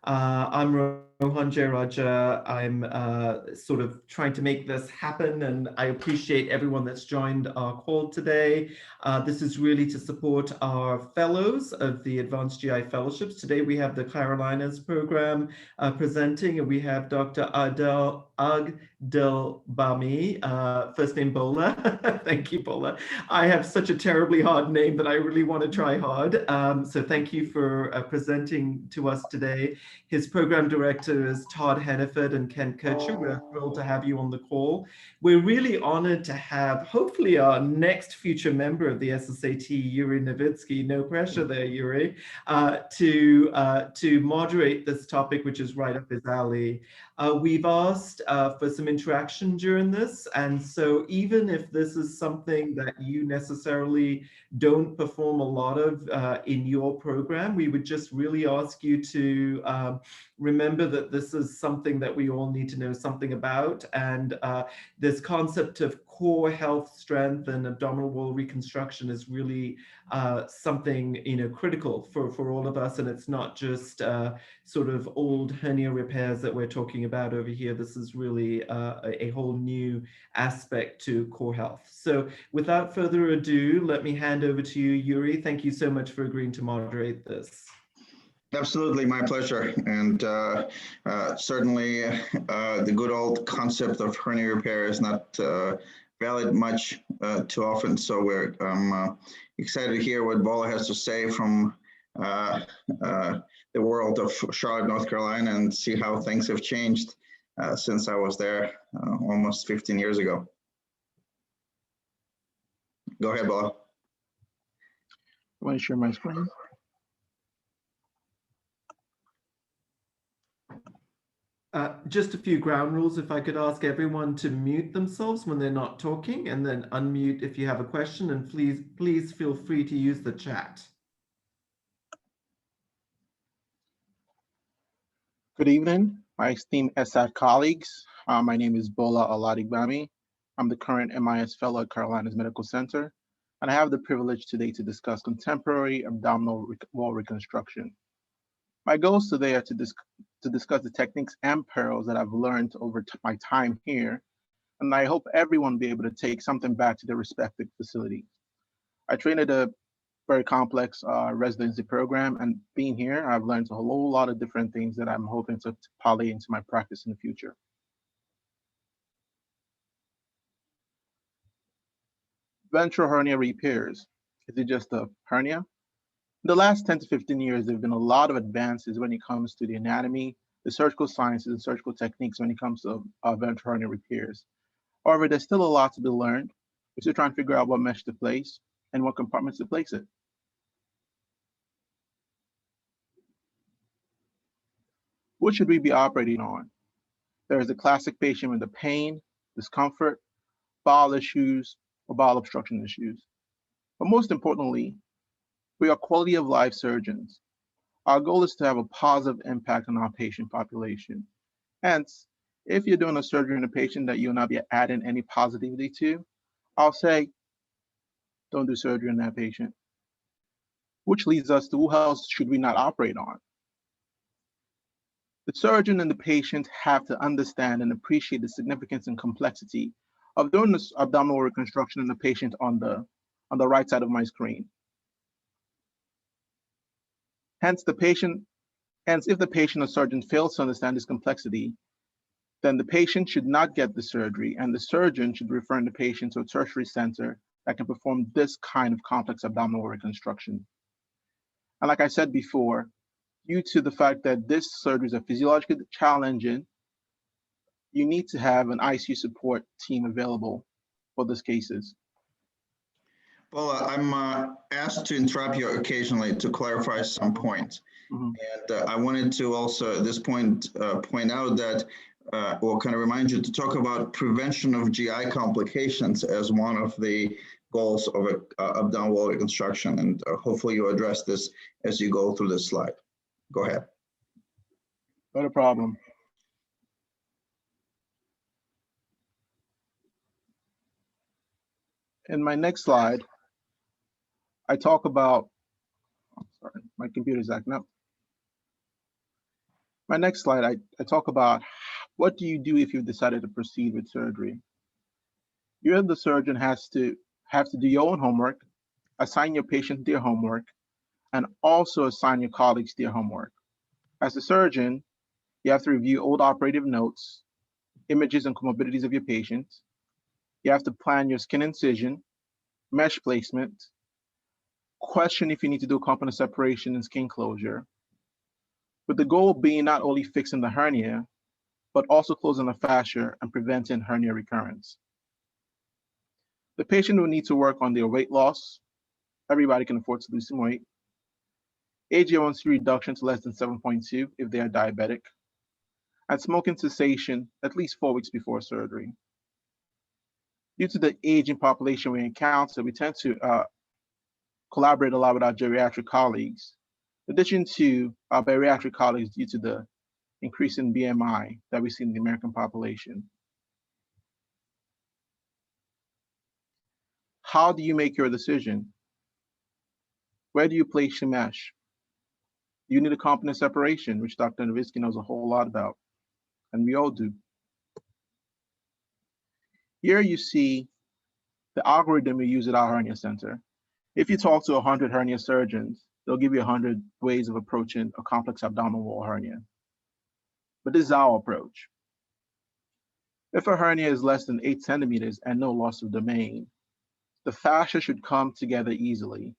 I'm Rohan Jayaraja. I'm sort of trying to make this happen, and I appreciate everyone that's joined our call today. This is really to support our fellows of the Advanced GI Fellowships. Today we have the Carolinas program presenting, and we have Dr. Aladegbami, first name Bola. Thank you, Bola. I have such a terribly hard name that I really want to try hard. So thank you for presenting to us today. His program director is Todd Heniford and Ken Kercher. We're thrilled to have you on the call. We're really honored to have, hopefully, our next future member of the SSAT, Yuri Novitsky, no pressure there, Yuri, to moderate this topic, which is right up his alley. We've asked for some interaction during this, and so even if this is something that you necessarily don't perform a lot of in your program, we would just really ask you to remember that this is something that we all need to know something about, and this concept of core health strength and abdominal wall reconstruction is really something critical for all of us, and it's not just sort of old hernia repairs that we're talking about over here. This is really a whole new aspect to core health. So without further ado, let me hand over to you, Yuri. Thank you so much for agreeing to moderate this. Absolutely, my pleasure. And certainly the good old concept of hernia repair is not valid much too often. So I'm excited to hear what Bola has to say from the world of Charlotte, North Carolina, and see how things have changed since I was there almost 15 years ago. Go ahead, Bola. I want to share my screen. Just a few ground rules. If I could ask everyone to mute themselves when they're not talking, and then unmute if you have a question, and please feel free to use the chat. Good evening, my esteemed SSAT colleagues. My name is Bola Aladegbami. I'm the current MIS Fellow at Carolinas Medical Center, and I have the privilege today to discuss contemporary abdominal wall reconstruction. My goals today are to discuss the techniques and pearls that I've learned over my time here, and I hope everyone will be able to take something back to their respective facilities. I train at a very complex residency program, and being here, I've learned a whole lot of different things that I'm hoping to parlay into my practice in the future. Ventral hernia repairs. Is it just a hernia? In the last 10 to 15 years, there have been a lot of advances when it comes to the anatomy, the surgical sciences, and surgical techniques when it comes to ventral hernia repairs. However, there's still a lot to be learned. We're still trying to figure out what mesh to place and what compartments to place it. What should we be operating on? There is a classic patient with the pain, discomfort, bowel issues, or bowel obstruction issues. But most importantly, we are quality of life surgeons. Our goal is to have a positive impact on our patient population. Hence, if you're doing a surgery in a patient that you'll not be adding any positivity to, I'll say, don't do surgery in that patient. Which leads us to who else should we not operate on? The surgeon and the patient have to understand and appreciate the significance and complexity of doing this abdominal reconstruction in the patient on the right side of my screen. Hence, if the patient or surgeon fails to understand this complexity, then the patient should not get the surgery, and the surgeon should refer the patient to a tertiary center that can perform this kind of complex abdominal reconstruction. And like I said before, due to the fact that this surgery is physiologically challenging, you need to have an ICU support team available for these cases. Well, I'm asked to interrupt you occasionally to clarify some points. And I wanted to also at this point point out that, or kind of remind you to talk about prevention of GI complications as one of the goals of abdominal wall reconstruction. And hopefully you address this as you go through this slide. Go ahead. Not a problem. In my next slide, I talk about, oh, sorry, my computer's acting up. My next slide, I talk about what do you do if you've decided to proceed with surgery. You, the surgeon, have to do your own homework, assign your patient their homework, and also assign your colleagues their homework. As a surgeon, you have to review old operative notes, images and comorbidities of your patient. You have to plan your skin incision, mesh placement, question if you need to do component separation and skin closure, with the goal being not only fixing the hernia, but also closing the fascia and preventing hernia recurrence. The patient will need to work on their weight loss. Everybody can afford to lose some weight. HbA1c reduction to less than 7.2 if they are diabetic, and smoking cessation at least 4 weeks before surgery. Due to the aging population we encounter, we tend to collaborate a lot with our geriatric colleagues, in addition to our bariatric colleagues due to the increase in BMI that we see in the American population. How do you make your decision? Where do you place your mesh? You need a component separation, which Dr. Novitsky knows a whole lot about, and we all do. Here you see the algorithm we use at our hernia center. If you talk to 100 hernia surgeons, they'll give you 100 ways of approaching a complex abdominal wall hernia. But this is our approach. If a hernia is less than 8 centimeters and no loss of domain, the fascia should come together easily,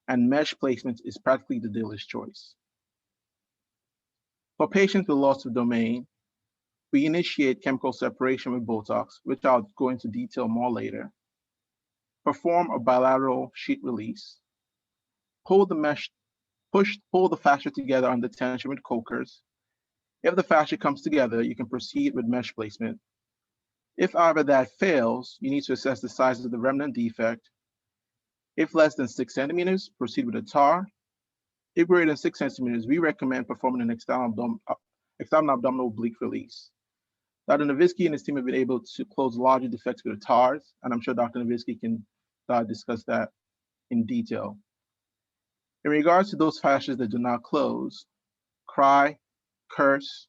and mesh placement is practically the dealer's choice. For patients with loss of domain, we initiate chemical separation with Botox, which I'll go into detail more later. Perform a bilateral sheet release. Pull the fascia together under tension with Kerchers. If the fascia comes together, you can proceed with mesh placement. If however that fails, you need to assess the size of the remnant defect. If less than 6 centimeters, proceed with a TAR. If greater than 6 centimeters, we recommend performing an external abdominal oblique release. Dr. Novitsky and his team have been able to close larger defects with TARs, and I'm sure Dr. Novitsky can discuss that in detail. In regards to those fascias that do not close, cry, curse,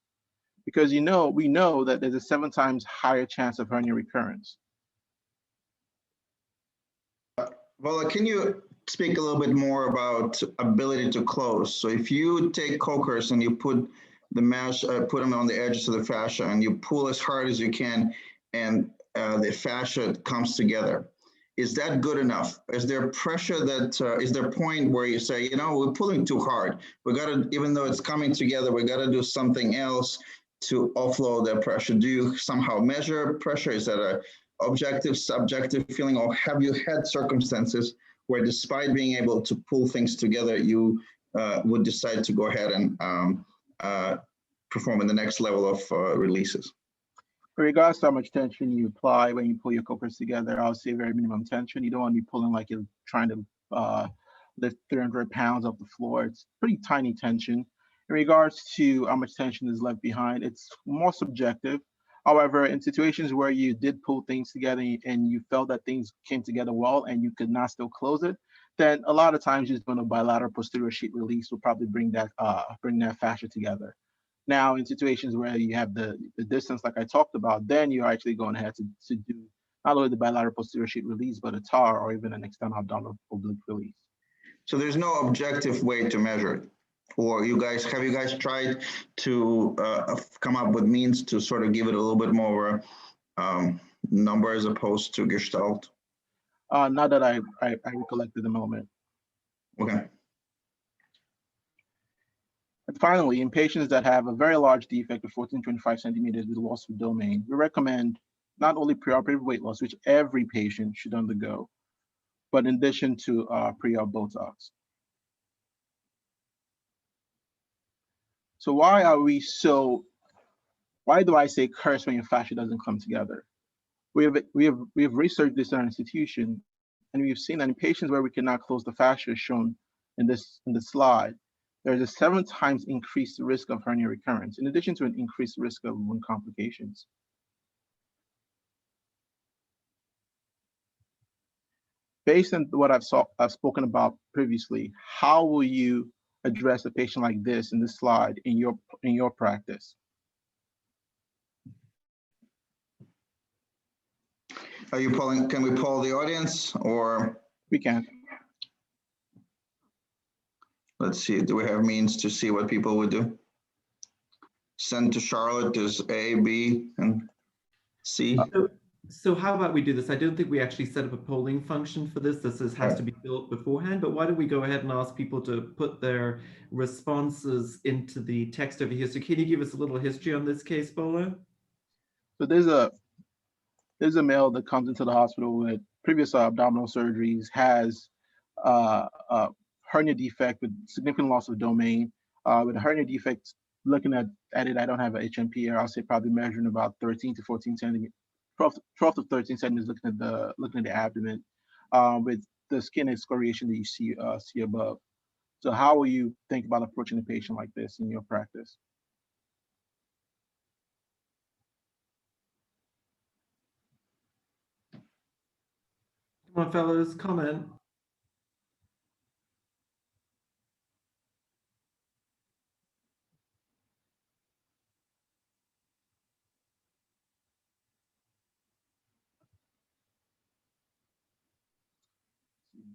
because we know that there's a 7 times higher chance of hernia recurrence. Bola, can you speak a little bit more about ability to close? So if you take Kerchers and you put the mesh, put them on the edges of the fascia and you pull as hard as you can and the fascia comes together, is that good enough? Is there pressure that, is there a point where you say, you know, we're pulling too hard. We got to, even though it's coming together, we got to do something else to offload that pressure? Do you somehow measure pressure? Is that a objective, subjective feeling, or have you had circumstances where despite being able to pull things together, you would decide to go ahead and perform in the next level of releases? In regards to how much tension you apply when you pull your Kerchers together, I would say very minimum tension. You don't want to be pulling like you're trying to lift 300 pounds off the floor. It's pretty tiny tension. In regards to how much tension is left behind, it's more subjective. However, in situations where you did pull things together and you felt that things came together well and you could not still close it, then a lot of times just doing a bilateral posterior sheet release will probably bring that fascia together. Now, in situations where you have the distance like I talked about, then you're actually going ahead to do not only the bilateral posterior sheet release, but a TAR or even an external abdominal oblique release. So there's no objective way to measure it? Or have you guys tried to come up with means to sort of give it a little bit more number as opposed to gestalt? Not that I recollect at the moment. Okay. And finally, in patients that have a very large defect of 14-25 centimeters with loss of domain, we recommend not only preoperative weight loss, which every patient should undergo, but in addition to pre-op Botox. So why do I say curse when your fascia doesn't come together? We have researched this in our institution, and we've seen that in patients where we cannot close the fascia, as shown in the slide, there's a 7 times increased risk of hernia recurrence, in addition to an increased risk of wound complications. Based on what I've spoken about previously, how will you address a patient like this in this slide in your practice? Are you polling? Can we poll the audience, or We can. let's see? Do we have means to see what people would do? Send to Charlotte is A, B, and C. So how about we do this? I don't think we actually set up a polling function for this. Has to be built beforehand, but why don't we go ahead and ask people to put their responses into the text over here. So can you give us a little history on this case, Bola? So there's a male that comes into the hospital with previous abdominal surgeries, has a hernia defect with significant loss of domain. With a hernia defect, looking at it, I don't have an HMP here. I'll say probably measuring about 13 to 14 centimeters, 12 to 13 centimeters, looking at the abdomen, with the skin excoriation that you see above. So how will you think about approaching a patient like this in your practice? Come on, fellows, comment.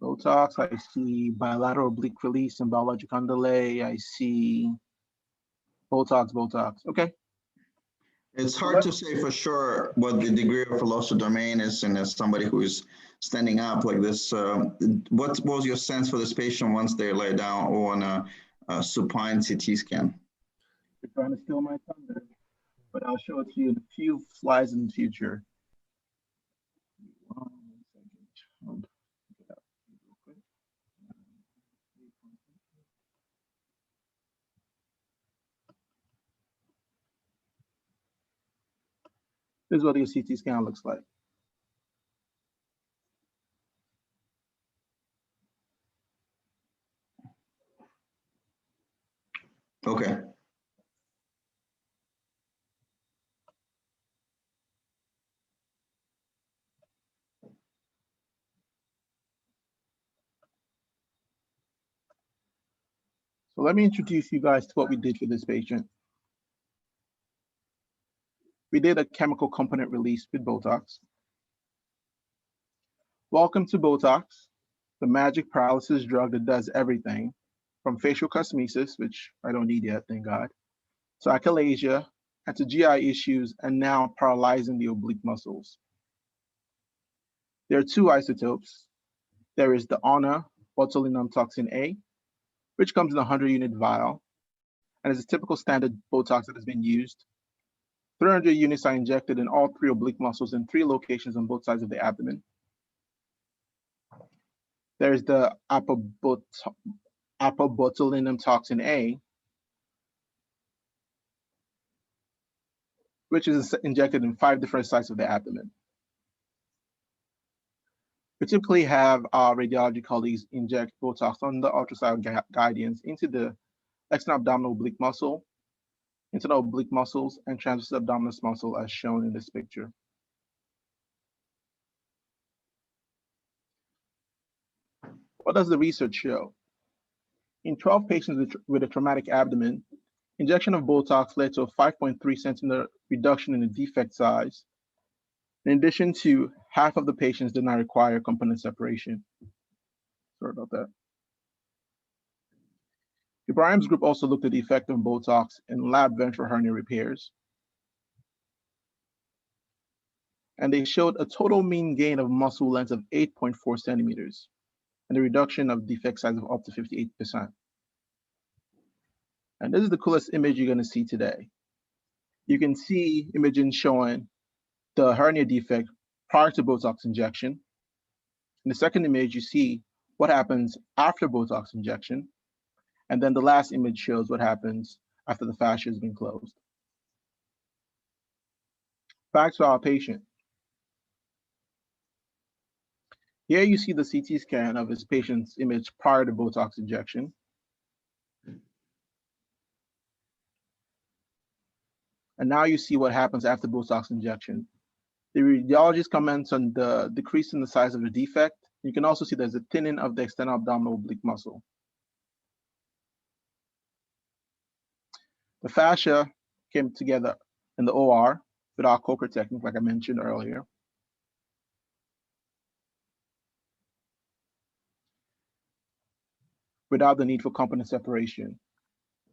Botox, I see bilateral oblique release and biologic underlay. I see Botox. Okay. It's hard to say for sure what the degree of loss of domain is in somebody who is standing up like this. What was your sense for this patient once they lay down on a supine CT scan? You're trying to steal my thunder, but I'll show it to you in a few slides in the future. This is what your CT scan looks like. Okay. So let me introduce you guys to what we did for this patient. We did a chemical component release with Botox. Welcome to Botox, the magic paralysis drug that does everything from facial cosmesis, which I don't need yet, thank God, to achalasia, and to GI issues, and now paralyzing the oblique muscles. There are two isotopes. There is the ANA botulinum toxin A, which comes in a 100-unit vial, and is a typical standard Botox that has been used. 300 units are injected in all three oblique muscles in 3 locations on both sides of the abdomen. There's the apobotulinum toxin A, which is injected in 5 different sites of the abdomen. We typically have our radiology colleagues inject Botox under ultrasound guidance into the external abdominal oblique muscle, internal oblique muscles, and transverse abdominis muscle as shown in this picture. What does the research show? In 12 patients with a traumatic abdomen, injection of Botox led to a 5.3 centimeter reduction in the defect size. In addition to half of the patients did not require component separation. Sorry about that. Ibrahim's group also looked at the effect of Botox in lab ventral hernia repairs. And they showed a total mean gain of muscle length of 8.4 centimeters and a reduction of defect size of up to 58%. And this is the coolest image you're going to see today. You can see imaging showing the hernia defect prior to Botox injection. In the second image, you see what happens after Botox injection. And then the last image shows what happens after the fascia has been closed. Back to our patient. Here you see the CT scan of this patient's image prior to Botox injection. And now you see what happens after Botox injection. The radiologist comments on the decrease in the size of the defect. You can also see there's a thinning of the external abdominal oblique muscle. The fascia came together in the OR with our Kercher technique, like I mentioned earlier. Without the need for component separation.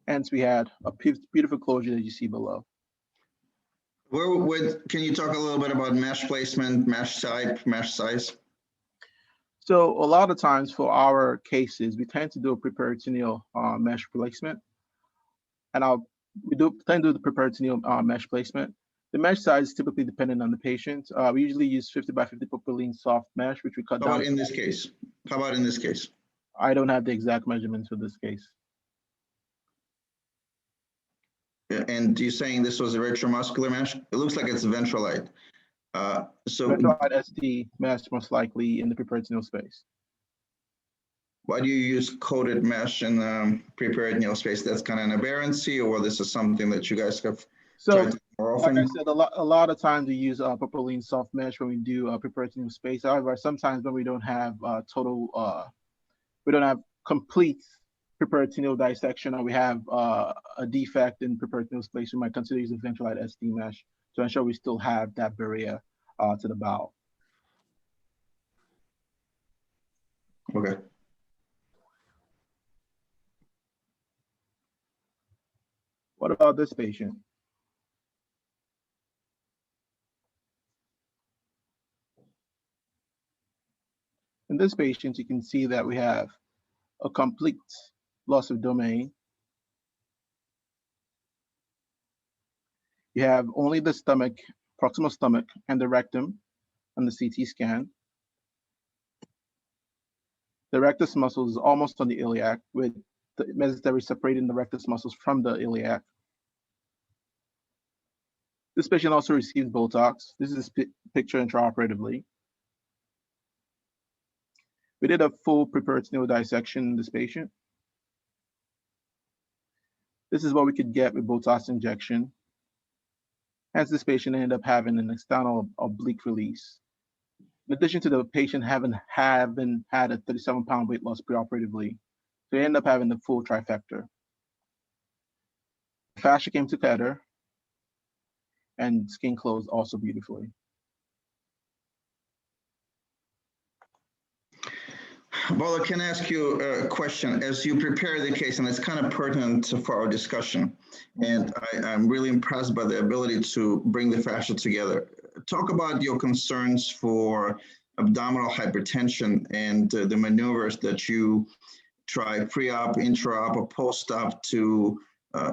Hence, we had a beautiful closure that you see below. Can you talk a little bit about mesh placement, mesh type, mesh size? So a lot of times for our cases, we tend to do a preperitoneal mesh placement. And we tend to do the preperitoneal mesh placement. The mesh size is typically dependent on the patient. We usually use 50 by 50 propylene soft mesh, which we cut down. How about in this case? How about in this case? I don't have the exact measurements for this case. And you're saying this was a retromuscular mesh? It looks like it's ventralite. Ventralite ST mesh most likely in the preperitoneal space. Why do you use coated mesh in the preperitoneal space? That's kind of an aberrancy, or this is something that you guys have tried to more often? Like I said, a lot of times we use propylene soft mesh when we do preperitoneal space. However, sometimes when we don't have we don't have complete preperitoneal dissection, or we have a defect in preperitoneal space, we might consider using ventralite ST mesh to ensure we still have that barrier to the bowel. Okay. What about this patient? In this patient, you can see that we have a complete loss of domain. You have only the stomach, proximal stomach, and the rectum on the CT scan. The rectus muscle is almost on the iliac, with the mesentery separating the rectus muscles from the iliac. This patient also received Botox. This is a picture intraoperatively. We did a full preperitoneal dissection in this patient. This is what we could get with Botox injection. Hence, this patient ended up having an external oblique release. In addition to the patient having had a 37-pound weight loss preoperatively, so he ended up having the full trifecta. The fascia came together, and skin closed also beautifully. Bola, can I ask you a question? As you prepare the case, and it's kind of pertinent for our discussion, and I'm really impressed by the ability to bring the fascia together. Talk about your concerns for abdominal hypertension and the maneuvers that you try pre-op, intra-op, or post-op to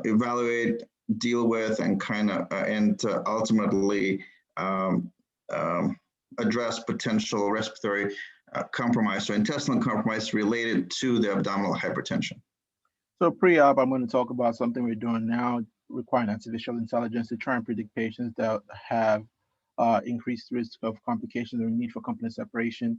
evaluate, deal with, and ultimately address potential respiratory compromise or intestinal compromise related to the abdominal hypertension. So pre-op, I'm going to talk about something we're doing now, requiring artificial intelligence to try and predict patients that have increased risk of complications or need for component separation.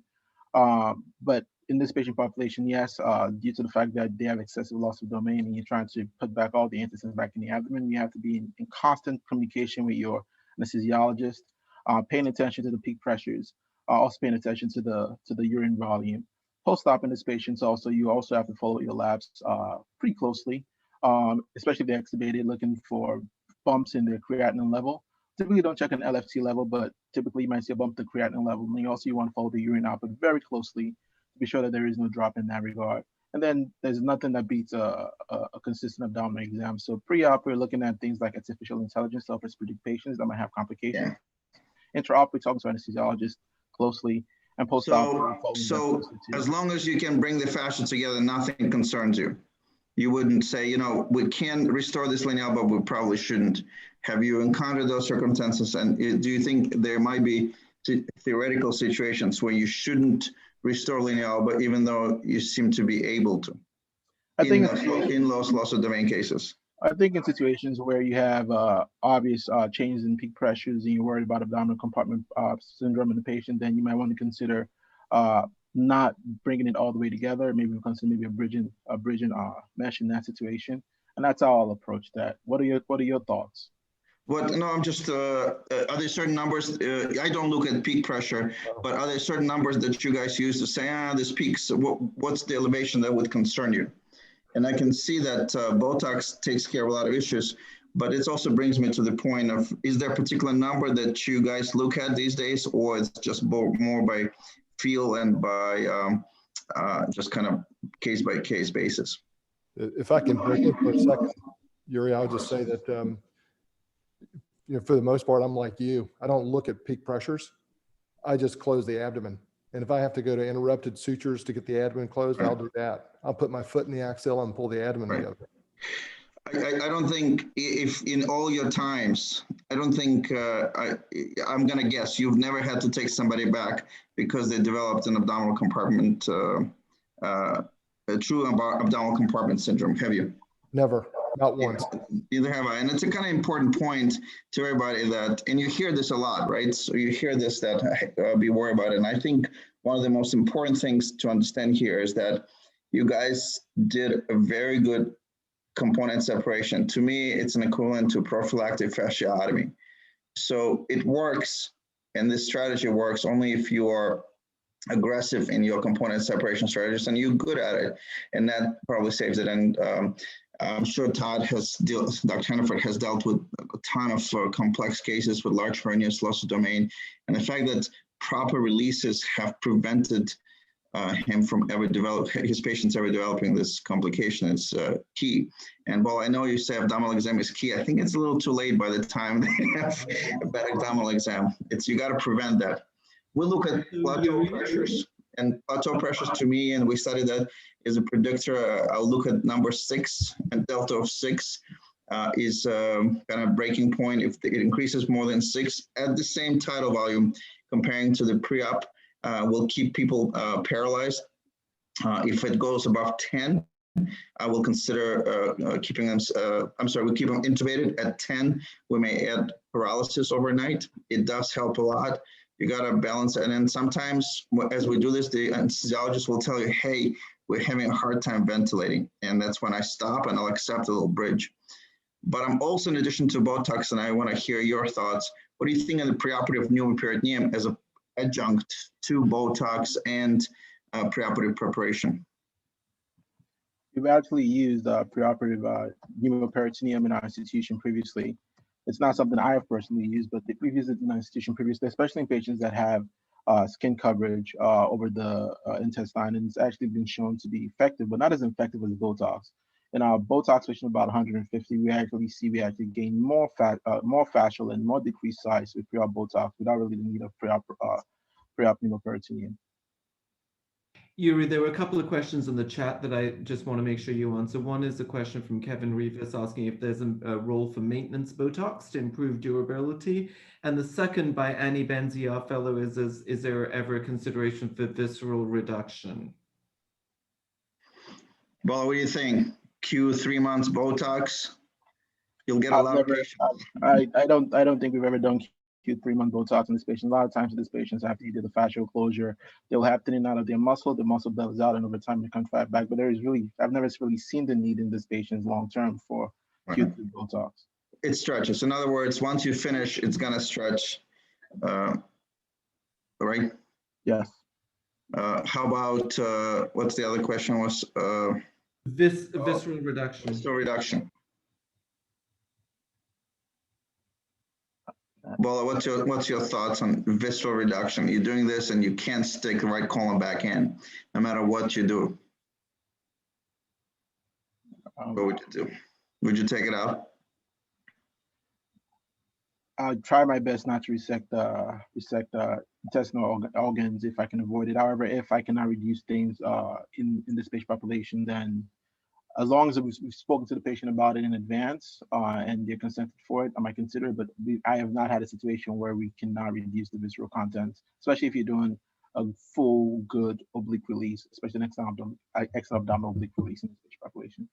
But in this patient population, yes, due to the fact that they have excessive loss of domain and you're trying to put back all the intestines back in the abdomen, you have to be in constant communication with your anesthesiologist, paying attention to the peak pressures, also paying attention to the urine volume. Post-op in this patient, you also have to follow your labs pretty closely, especially if they're extubated, looking for bumps in their creatinine level. Typically, don't check an LFT level, but typically you might see a bump in the creatinine level. And you want to follow the urine output very closely to be sure that there is no drop in that regard. And then there's nothing that beats a consistent abdominal exam. So pre-op, we're looking at things like artificial intelligence to help us predict patients that might have complications. Yeah. Intra-op, we're talking to an anesthesiologist closely. And post-op, so as long as you can bring the fascia together, nothing concerns you. You wouldn't say, we can restore this lineal, but we probably shouldn't. Have you encountered those circumstances? And do you think there might be theoretical situations where you shouldn't restore lineal, but even though you seem to be able to? I think in loss of domain cases. I think in situations where you have obvious changes in peak pressures and you're worried about abdominal compartment syndrome in the patient, then you might want to consider not bringing it all the way together. Maybe we consider a bridging mesh in that situation, and that's how I'll approach that. What are your thoughts? No, I'm just. Are there certain numbers? I don't look at peak pressure, but are there certain numbers that you guys use to say, this peaks? What's the elevation that would concern you? And I can see that Botox takes care of a lot of issues, but it also brings me to the point of, is there a particular number that you guys look at these days, or it's just more by feel and by just kind of case by case basis? If I can break in for a second, Yuri, I'll just say that, for the most part, I'm like you. I don't look at peak pressures. I just close the abdomen. And if I have to go to interrupted sutures to get the abdomen closed, I'll do that. I'll put my foot in the axilla and pull the abdomen together. I don't think, if in all your times, I don't think, I'm going to guess you've never had to take somebody back because they developed an abdominal compartment, a true abdominal compartment syndrome, have you? Never, not once. Neither have I. And it's a kind of important point to everybody that, and you hear this a lot, right? So you hear this, that be worried about it. And I think one of the most important things to understand here is that you guys did a very good component separation. To me, it's an equivalent to prophylactic fasciotomy. So it works, and this strategy works only if you are aggressive in your component separation strategies and you're good at it, and that probably saves it. And I'm sure Todd Dr. Heniford has dealt with a ton of complex cases with large hernias, loss of domain, and the fact that proper releases have prevented him from his patients ever developing this complication is key. And while I know you say abdominal exam is key, I think it's a little too late by the time they have a bad abdominal exam. You got to prevent that. We look at plateau pressures, and plateau pressures to me, and we studied that, is a predictor. I'll look at number 6, and delta of 6 is kind of breaking point. If it increases more than 6 at the same tidal volume, comparing to the pre-op, will keep people paralyzed. If it goes above 10, I will consider keeping them, we keep them intubated. At 10, we may add paralysis overnight. It does help a lot. You got to balance it. And then sometimes as we do this, the anesthesiologist will tell you, hey, we're having a hard time ventilating. And that's when I stop and I'll accept a little bridge. But I'm also, in addition to Botox, and I want to hear your thoughts, what do you think of the preoperative pneumoperitoneum as an adjunct to Botox and preoperative preparation? We've actually used preoperative pneumoperitoneum in our institution previously. It's not something I have personally used, but we've used it in our institution previously, especially in patients that have skin coverage over the intestine, and it's actually been shown to be effective, but not as effective as Botox. In our Botox patient, about 150, we actually gain more fascial and more decreased size with pre-op Botox without really the need of pre-op pneumoperitoneum. Yuri, there were a couple of questions in the chat that I just want to make sure you answer. One is a question from Kevin Rivas asking if there's a role for maintenance Botox to improve durability. And the second by Annie Benzi, our fellow, is there ever a consideration for visceral reduction? Well, what do you think? Q3 months Botox? You'll get a lot of patients. I don't think we've ever done Q3-month Botox in this patient. A lot of times with these patients, after you do the fascial closure, they'll have thinning out of their muscle, the muscle bells out, and over time they contract back. But I've never really seen the need in this patient long-term for Q3 Botox. It stretches. In other words, once you finish, it's gonna stretch, right? Yes. How about, what's the other question was? Visceral reduction. Visceral reduction. Bola, what's your thoughts on visceral reduction? You're doing this and you can't stick the right colon back in, no matter what you do. What would you do? Would you take it out? I'll try my best not to resect intestinal organs if I can avoid it. However, if I cannot reduce things in this patient population, then as long as we've spoken to the patient about it in advance and they're consented for it, I might consider it. But I have not had a situation where we cannot reduce the visceral contents, especially if you're doing a full good oblique release, especially an extra-abdominal oblique release in this patient population.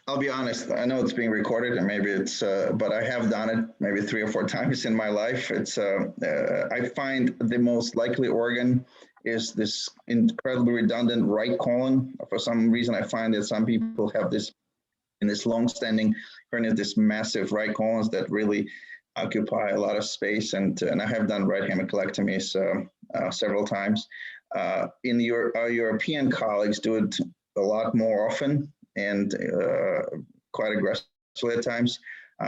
I'll be honest, I know it's being recorded and maybe it's, but I have done it maybe 3 or 4 times in my life. It's, I find the most likely organ is this incredibly redundant right colon. For some reason, I find that some people have this, in this long-standing hernia, this massive right colons that really occupy a lot of space. And I have done right hemicolectomies several times. Our European colleagues do it a lot more often and quite aggressively at times.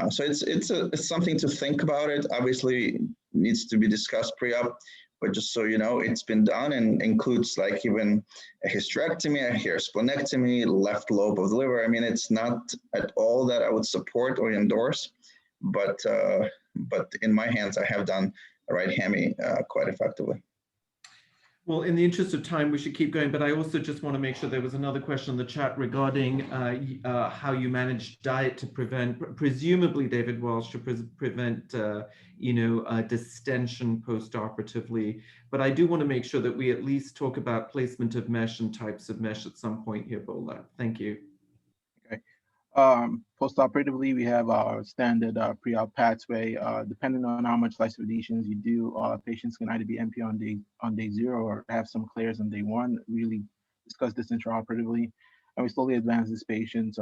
So it's something to think about. It obviously needs to be discussed pre-op, but just so you know, it's been done and includes like even a hysterectomy, a hair splenectomy, left lobe of the liver. I mean, it's not at all that I would support or endorse, but in my hands, I have done a right hammy quite effectively. Well, in the interest of time, we should keep going, but I also just want to make sure there was another question in the chat regarding how you manage diet to prevent, presumably David Walsh, to prevent, distension post-operatively. But I do want to make sure that we at least talk about placement of mesh and types of mesh at some point here, Bola. Thank you. Okay. Post-operatively, we have our standard pre-op pathway. Depending on how much lymphodepletions you do, patients can either be MP on day 0 or have some clears on day 1. Really discuss this intraoperatively, and we slowly advance these patients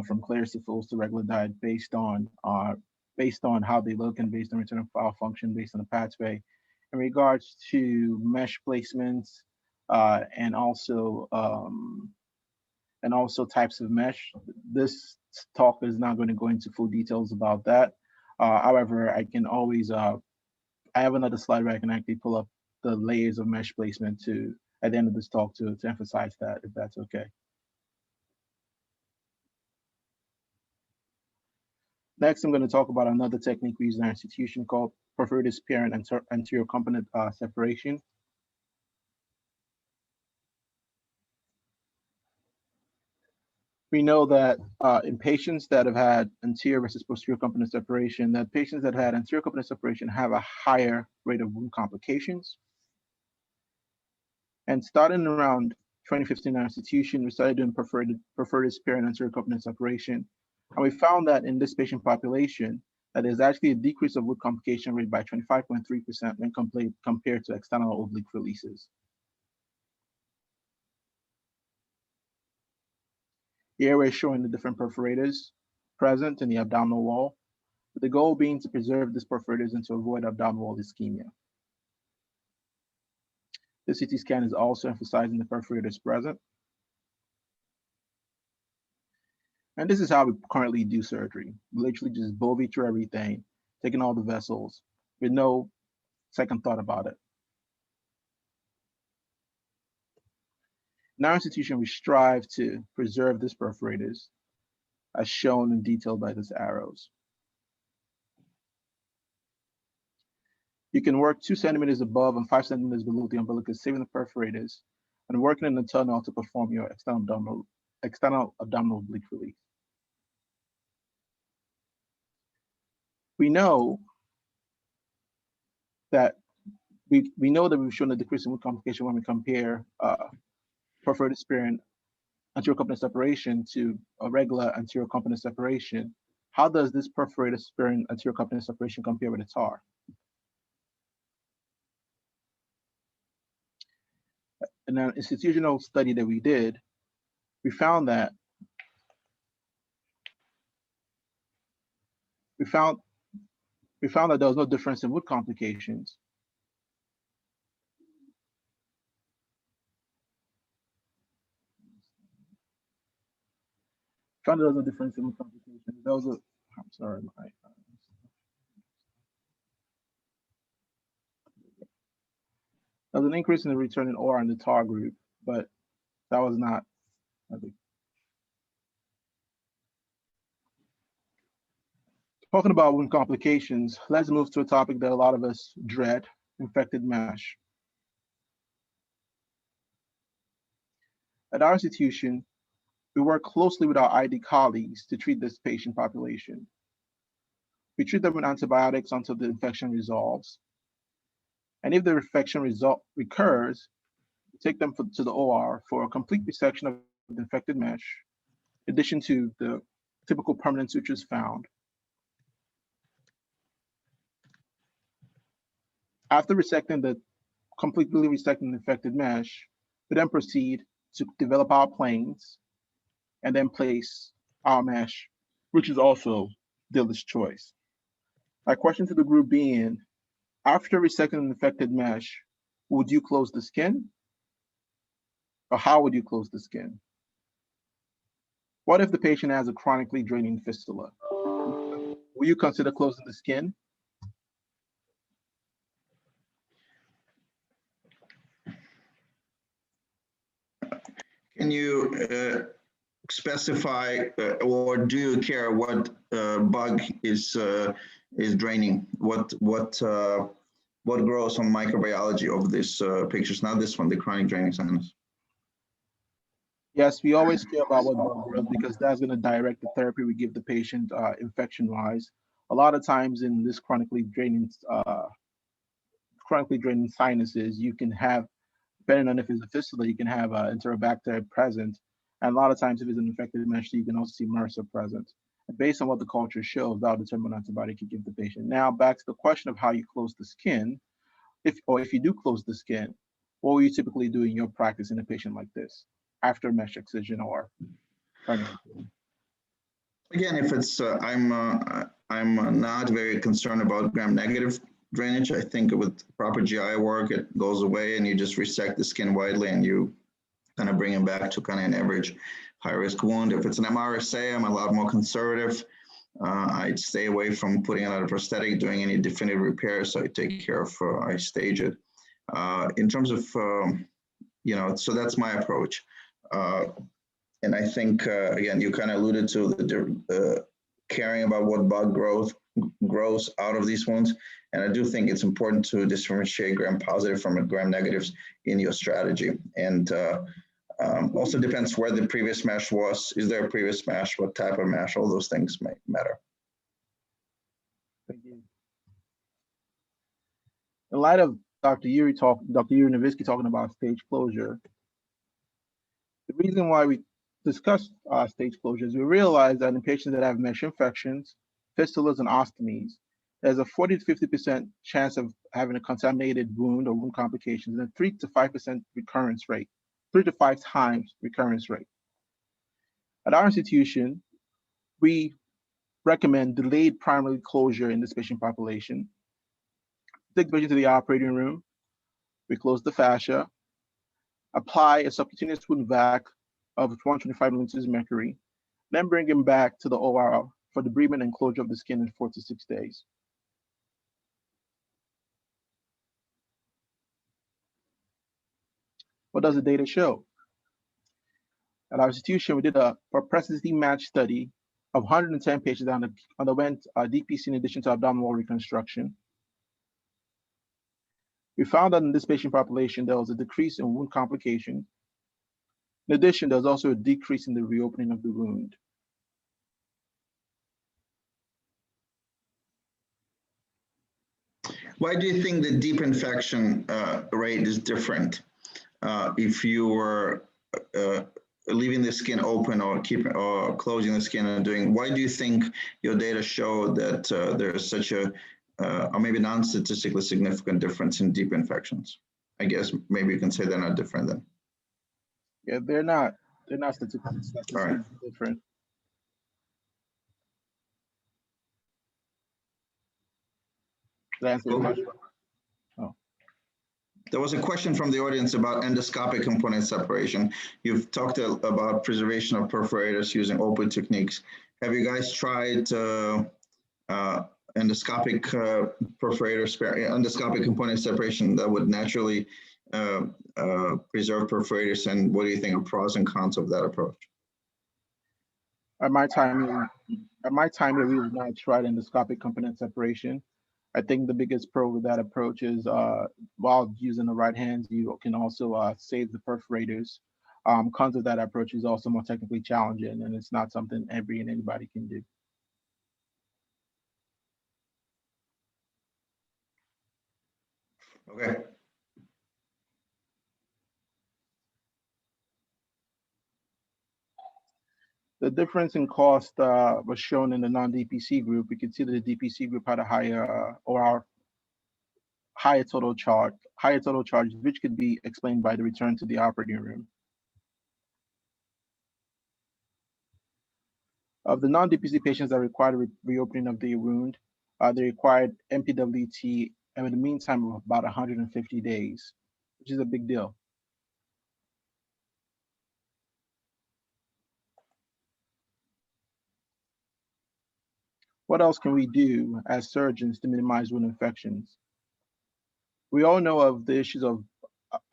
from clears to fulls to regular diet based on how they look and based on return of file function based on the pathway. In regards to mesh placements and also types of mesh. This talk is not going to go into full details about that. However, I can always, I have another slide where I can actually pull up the layers of mesh placement at the end of this talk to emphasize that, if that's okay. Next, I'm going to talk about another technique we use in our institution called preferred disappearance and anterior component separation. We know that in patients that have had anterior versus posterior component separation, that patients that had anterior component separation have a higher rate of wound complications. And starting around 2015 in our institution, we started doing preferred disappearance and anterior component separation. And we found that in this patient population, that there's actually a decrease of wound complication rate by 25.3% when compared to external oblique releases. Here we're showing the different perforators present in the abdominal wall, with the goal being to preserve these perforators and to avoid abdominal wall ischemia. The CT scan is also emphasizing the perforators present. And this is how we currently do surgery. We literally just bovie through everything, taking all the vessels with no second thought about it. In our institution, we strive to preserve these perforators as shown in detail by these arrows. You can work 2 centimeters above and 5 centimeters below the umbilicus, saving the perforators, and working in the tunnel to perform your external abdominal oblique release. We know that we've shown a decrease in wound complication when we compare perforated disappearance anterior component separation to a regular anterior component separation. How does this perforated disappearance anterior component separation compare with a TAR? In an institutional study that we did, we found that there was no difference in wound complications. Found there was no difference in wound complications. There was there was an increase in the returning OR in the TAR group, but that was not a big. Talking about wound complications, let's move to a topic that a lot of us dread, infected mesh. At our institution, we work closely with our ID colleagues to treat this patient population. We treat them with antibiotics until the infection resolves. And if the infection recurs, we take them to the OR for a complete resection of the infected mesh, in addition to the typical permanent sutures found. After completely resecting the infected mesh, we then proceed to develop our planes and then place our mesh, which is also dealer's choice. My question to the group being, after resecting an infected mesh, would you close the skin? Or how would you close the skin? What if the patient has a chronically draining fistula? Will you consider closing the skin? Can you specify, or do you care what bug is draining? What grows on microbiology of this pictures? Not this one, the chronic draining sinus. Yes, we always care about what bug grows because that's going to direct the therapy we give the patient infection-wise. A lot of times in this chronically draining sinuses, you can have, depending on if it's a fistula, you can have Enterobacter present. And a lot of times if it's an infected mesh, you can also see MRSA present. And based on what the culture shows, that'll determine antibiotic you give the patient. Now back to the question of how you close the skin. If you do close the skin, what will you typically do in your practice in a patient like this after mesh excision or hernia? Again, if it's, I'm not very concerned about gram-negative drainage. I think with proper GI work, it goes away and you just resect the skin widely and you kind of bring it back to kind of an average high-risk wound. If it's an MRSA, I'm a lot more conservative. I'd stay away from putting out a prosthetic, doing any definitive repairs. So I take care of, I stage it. In terms of, so that's my approach. And I think, again, you kind of alluded to the caring about what bug grows out of these wounds. And I do think it's important to differentiate gram-positive from gram-negatives in your strategy. And also depends where the previous mesh was. Is there a previous mesh? What type of mesh? All those things may matter. Thank you. In light of Dr. Yuri Novitsky talking about stage closure, the reason why we discuss stage closures, we realize that in patients that have mesh infections, fistulas, and ostomies, there's a 40 to 50% chance of having a contaminated wound or wound complications, and a 3 to 5% recurrence rate, 3 to 5 times recurrence rate. At our institution, we recommend delayed primary closure in this patient population. Take the patient to the operating room, we close the fascia, apply a subcutaneous wound vac of 125 millimeters mercury, then bring him back to the OR for debridement and closure of the skin in 4 to 6 days. What does the data show? At our institution, we did a propensity match study of 110 patients that underwent DPC in addition to abdominal reconstruction. We found that in this patient population, there was a decrease in wound complications. In addition, there was also a decrease in the reopening of the wound. Why do you think the deep infection rate is different if you were leaving the skin open or closing the skin and doing? Why do you think your data show that there is such a or maybe non-statistically significant difference in deep infections? I guess maybe you can say they're not different then. Yeah, they're not statistically different. Did I answer your question? Oh. There was a question from the audience about endoscopic component separation. You've talked about preservation of perforators using open techniques. Have you guys tried endoscopic endoscopic component separation that would naturally preserve perforators? And what do you think of pros and cons of that approach? At my time, we have not tried endoscopic component separation. I think the biggest pro with that approach is while using the right hands, you can also save the perforators. Cons of that approach is also more technically challenging, and it's not something anybody can do. Okay. The difference in cost was shown in the non-DPC group. We could see that the DPC group had a higher total charge, which could be explained by the return to the operating room. Of the non-DPC patients that required reopening of the wound, they required MPWT and in the meantime of about 150 days, which is a big deal. What else can we do as surgeons to minimize wound infections? We all know of the issues of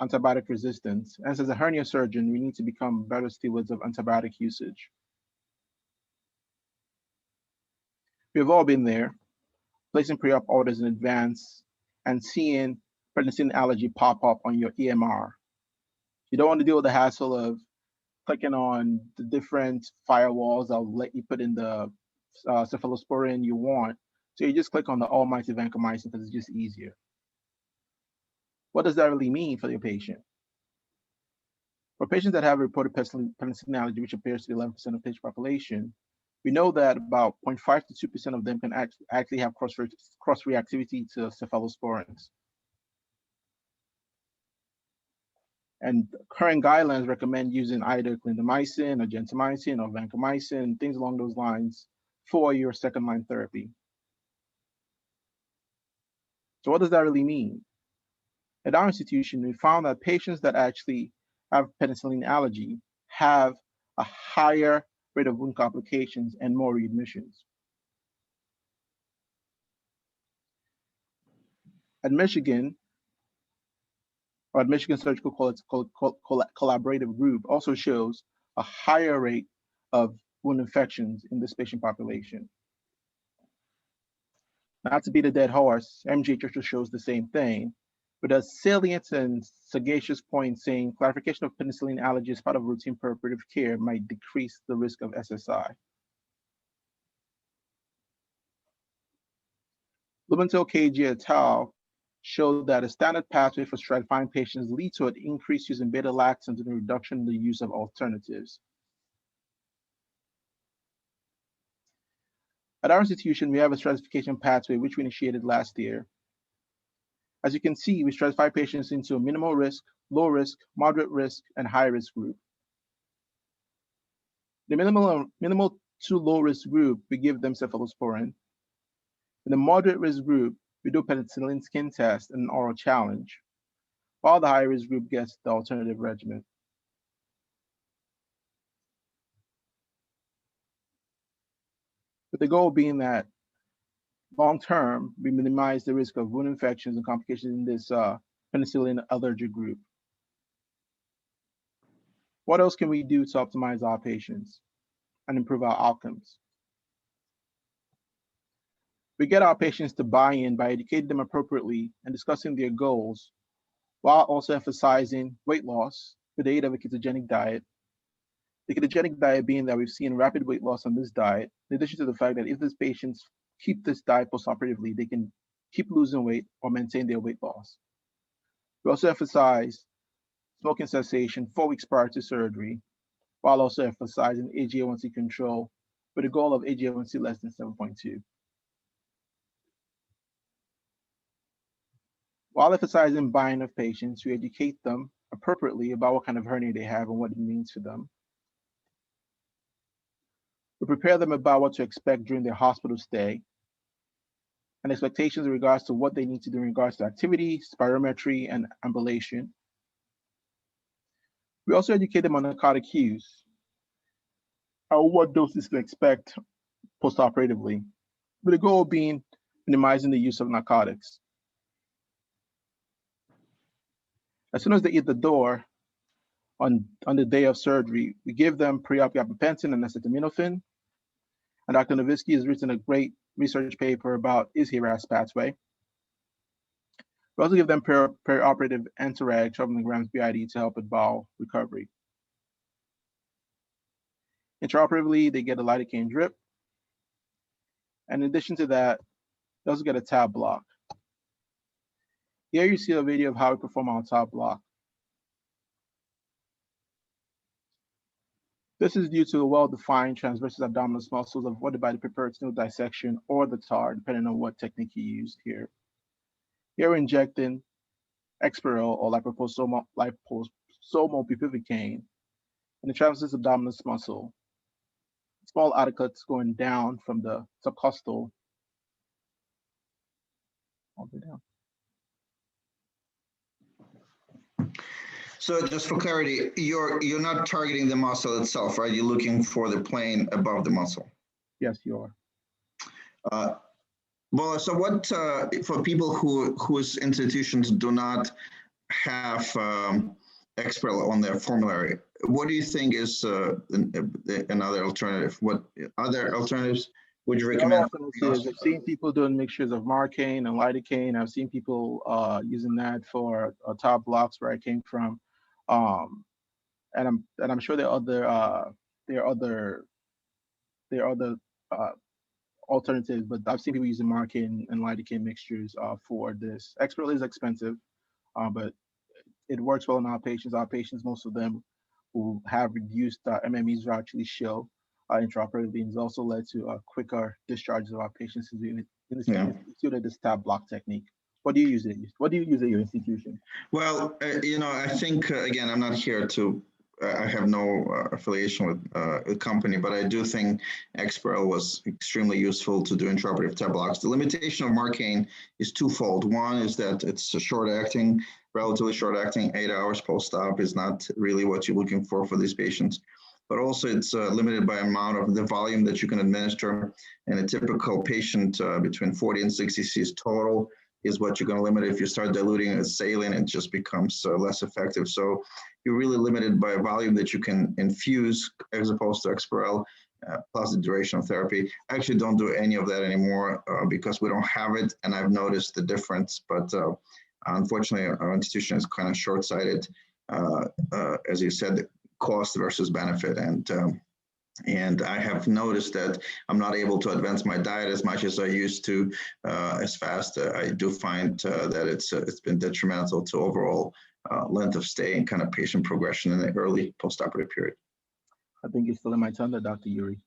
antibiotic resistance. And as a hernia surgeon, we need to become better stewards of antibiotic usage. We've all been there, placing pre-op orders in advance and seeing penicillin allergy pop up on your EMR. You don't want to deal with the hassle of clicking on the different firewalls that'll let you put in the cephalosporin you want. So you just click on the almighty vancomycin because it's just easier. What does that really mean for your patient? For patients that have reported penicillin allergy, which appears to be 11% of the patient population, we know that about 0.5 to 2% of them can actually have cross-reactivity to cephalosporins. And current guidelines recommend using either clindamycin or gentamicin or vancomycin, things along those lines, for your second-line therapy. So what does that really mean? At our institution, we found that patients that actually have penicillin allergy have a higher rate of wound complications and more readmissions. At Michigan, or at Michigan Surgical Collaborative Group, also shows a higher rate of wound infections in this patient population. Not to beat a dead horse, MGH shows the same thing, with a salient and sagacious point saying clarification of penicillin allergy as part of routine perioperative care might decrease the risk of SSI. Blumenthal, KG et al. Showed that a standard pathway for stratifying patients lead to an increased use in beta-lactams and a reduction in the use of alternatives. At our institution, we have a stratification pathway which we initiated last year. As you can see, we stratify patients into a minimal risk, low risk, moderate risk, and high risk group. The minimal to low risk group, we give them cephalosporin. In the moderate risk group, we do penicillin skin test and an oral challenge, while the high risk group gets the alternative regimen. With the goal being that long-term, we minimize the risk of wound infections and complications in this penicillin allergic group. What else can we do to optimize our patients and improve our outcomes? We get our patients to buy in by educating them appropriately and discussing their goals, while also emphasizing weight loss with the aid of a ketogenic diet. The ketogenic diet being that we've seen rapid weight loss on this diet, in addition to the fact that if these patients keep this diet postoperatively, they can keep losing weight or maintain their weight loss. We also emphasize smoking cessation 4 weeks prior to surgery, while also emphasizing HbA1c control with a goal of HbA1c less than 7.2. While emphasizing buying of patients, we educate them appropriately about what kind of hernia they have and what it means for them. We prepare them about what to expect during their hospital stay and expectations in regards to what they need to do in regards to activity, spirometry, and ambulation. We also educate them on narcotic use, or what doses to expect postoperatively, with the goal being minimizing the use of narcotics. As soon as they hit the door on the day of surgery, we give them pre-op gabapentin and acetaminophen. And Dr. Novitsky has written a great research paper about is HRAS pathway. We also give them perioperative Antirag 12 milligrams BID to help with bowel recovery. Intraoperatively, they get a lidocaine drip. And in addition to that, they also get a tab block. Here you see a video of how we perform our tab block. This is due to a well-defined transversus abdominal muscles avoided by the peritoneal dissection or the TAR, depending on what technique you use here. Here we're injecting Exparel or liposomal bupivacaine in the transversus abdominal muscle. Small adducts going down from the subcostal all the way down. So just for clarity, you're not targeting the muscle itself, right? You're looking for the plane above the muscle. Yes, you are. Well, so what for people whose institutions do not have Exparel on their formulary, what do you think is another alternative? What other alternatives would you recommend? I've seen people doing mixtures of Marcaine and lidocaine. I've seen people using that for top blocks where I came from, and I'm sure there are other alternatives, but I've seen people using Marcaine and lidocaine mixtures for this. Exparel is expensive, but it works well in our patients. Our patients, most of them who have reduced MMEs, will actually show intraoperatively, and it's also led to quicker discharges of our patients in this tab block technique. What do you use at your institution? Well, I think again, I'm not here to. I have no affiliation with a company, but I do think Exparel was extremely useful to do intraoperative tab blocks. The limitation of Marcaine is twofold. One is that it's a short-acting, relatively short-acting, 8 hours post-op is not really what you're looking for these patients. But also it's limited by amount of the volume that you can administer. And a typical patient between 40 and 60 cc's total is what you're going to limit. If you start diluting a saline, it just becomes less effective. So you're really limited by a volume that you can infuse as opposed to Exparel plus the duration of therapy. I actually don't do any of that anymore because we don't have it, and I've noticed the difference. But unfortunately, our institution is kind of short-sighted, as you said, cost versus benefit. And I have noticed that I'm not able to advance my diet as much as I used to, as fast. I do find that it's been detrimental to overall length of stay and kind of patient progression in the early postoperative period. I think you're still in my thunder, Dr. Yuri.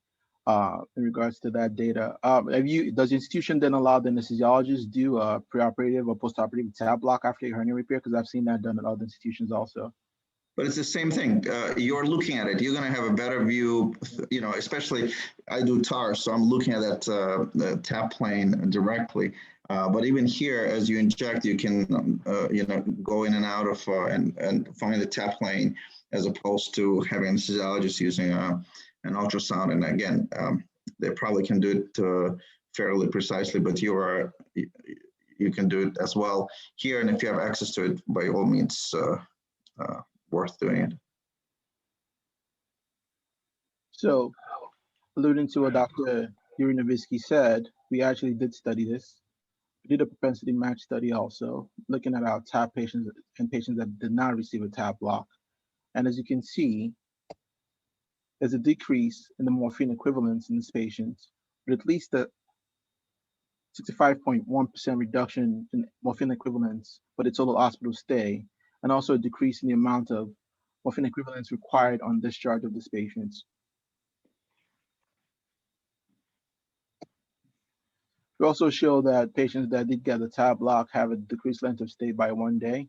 In regards to that data, does the institution then allow the anesthesiologist do a preoperative or postoperative tab block after a hernia repair? Because I've seen that done at other institutions also. But it's the same thing. You're looking at it. You're going to have a better view, especially I do TAR, so I'm looking at that the tap plane directly. But even here, as you inject, you can, go in and out of and find the tap plane as opposed to having anesthesiologists using an ultrasound. And again, they probably can do it fairly precisely, but you can do it as well here. And if you have access to it, by all means, worth doing it. So, alluding to what Dr. Yuri Novitsky said, we actually did study this. We did a propensity match study also, looking at our TAP patients and patients that did not receive a TAP block. And as you can see, there's a decrease in the morphine equivalents in these patients, but at least a 65.1% reduction in morphine equivalents for the total hospital stay, and also a decrease in the amount of morphine equivalents required on discharge of these patients. We also show that patients that did get a tab block have a decreased length of stay by 1 day,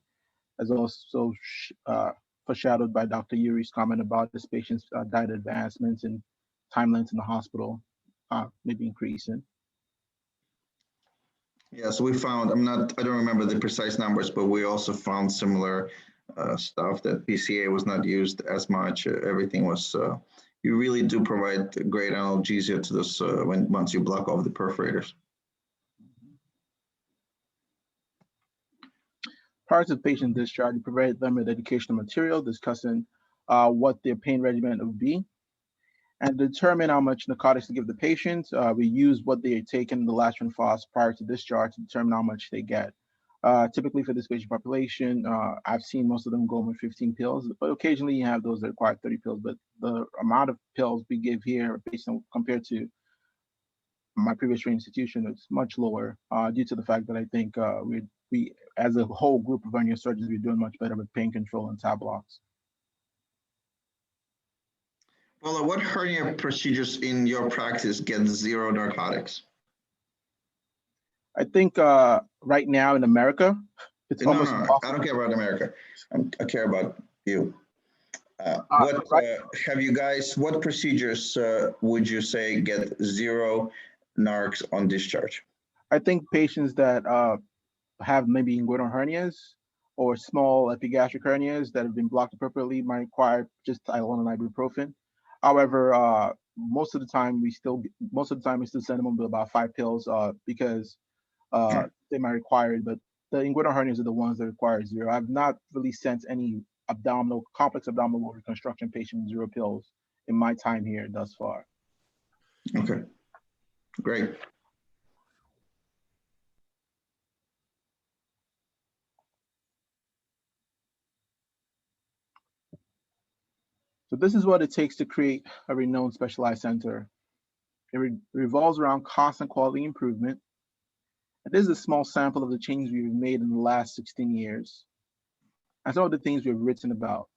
as also foreshadowed by Dr. Yuri's comment about this patient's diet advancements and time length in the hospital maybe increasing. Yeah, so we found, I don't remember the precise numbers, but we also found similar stuff that PCA was not used as much. Everything was, you really do provide great analgesia to this once you block off the perforators. Prior to patient discharge, we provide them with educational material discussing what their pain regimen would be. And to determine how much narcotics to give the patient, we use what they are taking in the last phos prior to discharge to determine how much they get. Typically for this patient population, I've seen most of them go with 15 pills, but occasionally you have those that require 30 pills. But the amount of pills we give here, based on compared to my previous training institution, it's much lower due to the fact that I think we as a whole group of hernia surgeons, we're doing much better with pain control and tab blocks. Well, what hernia procedures in your practice get zero narcotics? I think right now in America, it's almost impossible. I don't care about America. I care about you. Have you guys, what procedures would you say get zero narcs on discharge? I think patients that have maybe inguinal hernias or small epigastric hernias that have been blocked appropriately might require just Tylenol and ibuprofen. However, most of the time we still send them on about 5 pills because they might require it, but the inguinal hernias are the ones that require 0. I've not really sent any complex abdominal reconstruction patient 0 pills in my time here thus far. Okay, great. So this is what it takes to create a renowned specialized center. It revolves around constant quality improvement. And this is a small sample of the changes we've made in the last 16 years. And some of the things we've written about.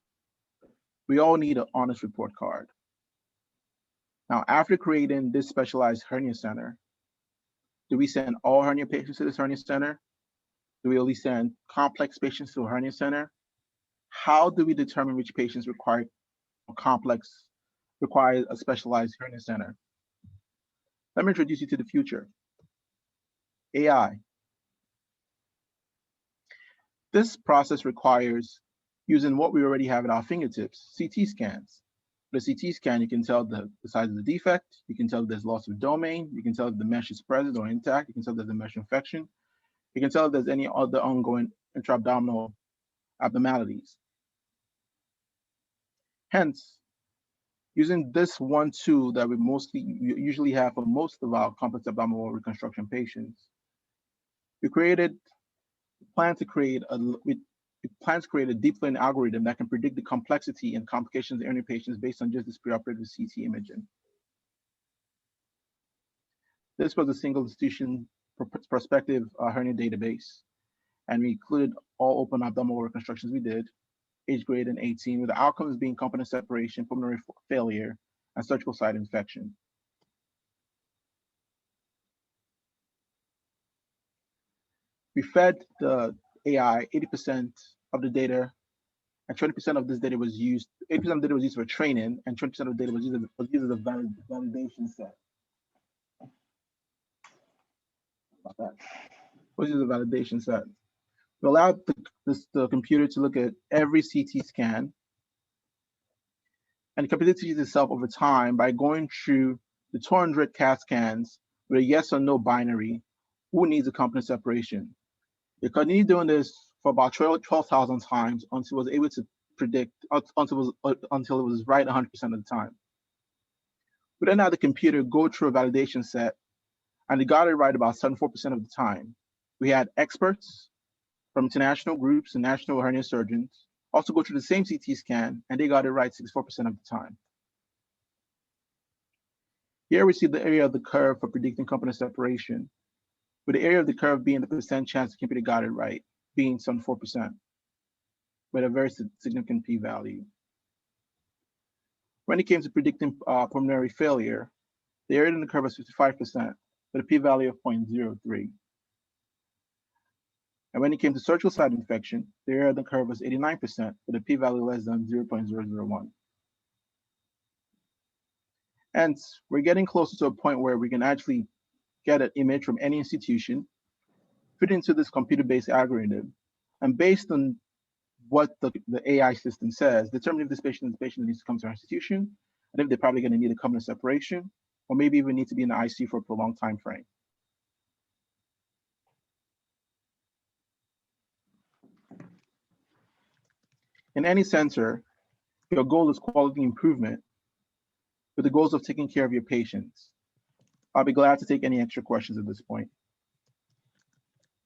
We all need an honest report card. Now, after creating this specialized hernia center, do we send all hernia patients to this hernia center? Do we only send complex patients to a hernia center? How do we determine which patients require a specialized hernia center? Let me introduce you to the future. AI. This process requires using what we already have at our fingertips, CT scans. With a CT scan, you can tell the size of the defect, you can tell if there's loss of domain, you can tell if the mesh is present or intact, you can tell if there's a mesh infection, you can tell if there's any other ongoing intra-abdominal abnormalities. Hence, using this one tool that we usually have for most of our complex abdominal reconstruction patients, we plan to create a deep learning algorithm that can predict the complexity and complications of hernia patients based on just this preoperative CT imaging. This was a single institution prospective hernia database, and we included all open abdominal reconstructions we did, age grade and 18, with the outcomes being component separation, pulmonary failure, and surgical site infection. We fed the AI 80% of the data, and 20% of this data was used, 80% of the data was used for training, and 20% of the data was used as a validation set. Was used as a validation set. We allowed the computer to look at every CT scan, and the computer teaches itself over time by going through the 200 CAT scans with a yes or no binary, who needs a component separation. It continued doing this for about 12,000 times until it was able to predict, until it was right 100% of the time. We then had the computer go through a validation set, and it got it right about 74% of the time. We had experts from international groups and national hernia surgeons also go through the same CT scan, and they got it right 64% of the time. Here we see the area of the curve for predicting component separation, with the area of the curve being the percent chance the computer got it right, being some 4%, with a very significant p-value. When it came to predicting pulmonary failure, the area in the curve was 55%, with a p-value of 0.03. And when it came to surgical site infection, the area of the curve was 89%, with a p-value less than 0.001. And we're getting closer to a point where we can actually get an image from any institution, fit into this computer-based algorithm, and based on what the AI system says, determine if this patient is a patient that needs to come to our institution, and if they're probably going to need a component separation, or maybe even need to be in the ICU for a prolonged time frame. In any center, your goal is quality improvement with the goals of taking care of your patients. I'll be glad to take any extra questions at this point,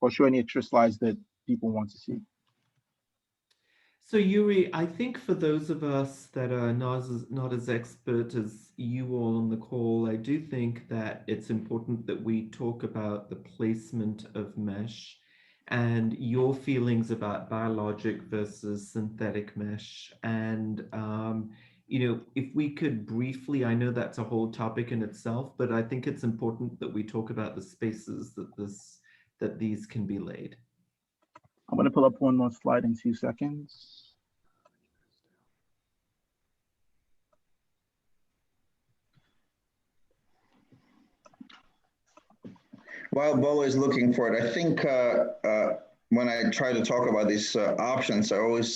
or show any extra slides that people want to see. So Yuri, I think for those of us that are not as expert as you all on the call, I do think that it's important that we talk about the placement of mesh and your feelings about biologic versus synthetic mesh. And you know, if we could briefly, I know that's a whole topic in itself, but I think it's important that we talk about the spaces that these can be laid. I'm going to pull up one more slide in 2 seconds. While Bola is looking for it, I think when I try to talk about these options, I always